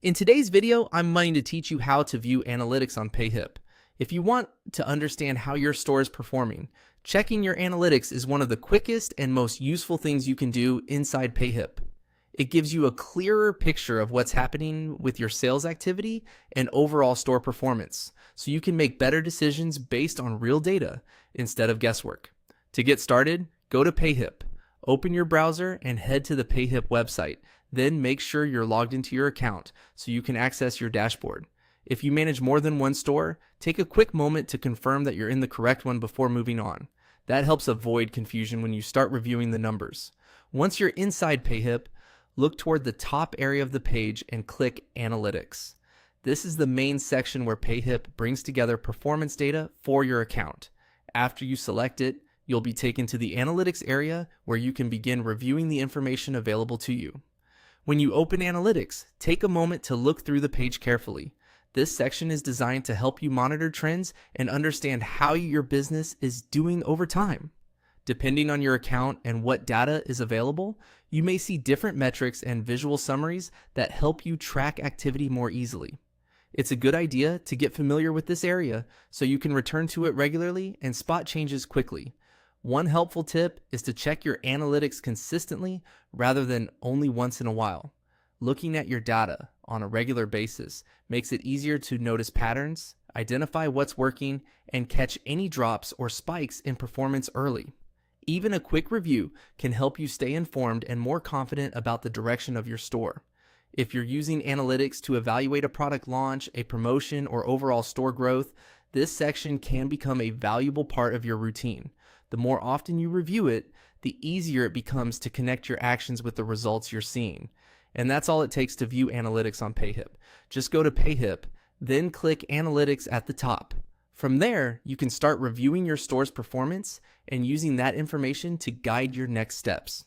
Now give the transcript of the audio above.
In today's video, I'm going to teach you how to view analytics on Payhip. If you want to understand how your store is performing, checking your analytics is one of the quickest and most useful things you can do inside Payhip. It gives you a clearer picture of what's happening with your sales activity and overall store performance, so you can make better decisions based on real data instead of guesswork. To get started, go to Payhip, open your browser and head to the Payhip website. Then make sure you're logged into your account so you can access your dashboard. If you manage more than one store, take a quick moment to confirm that you're in the correct one before moving on. That helps avoid confusion when you start reviewing the numbers. Once you're inside Payhip, look toward the top area of the page and click Analytics. This is the main section where Payhip brings together performance data for your account. After you select it, you'll be taken to the Analytics area where you can begin reviewing the information available to you. When you open Analytics, take a moment to look through the page carefully. This section is designed to help you monitor trends and understand how your business is doing over time. Depending on your account and what data is available, you may see different metrics and visual summaries that help you track activity more easily. It's a good idea to get familiar with this area so you can return to it regularly and spot changes quickly. One helpful tip is to check your analytics consistently rather than only once in a while. Looking at your data on a regular basis makes it easier to notice patterns, identify what's working, and catch any drops or spikes in performance early. Even a quick review can help you stay informed and more confident about the direction of your store. If you're using analytics to evaluate a product launch, a promotion, or overall store growth, this section can become a valuable part of your routine. The more often you review it, the easier it becomes to connect your actions with the results you're seeing. And that's all it takes to view analytics on Payhip. Just go to Payhip, then click Analytics at the top. From there, you can start reviewing your store's performance and using that information to guide your next steps.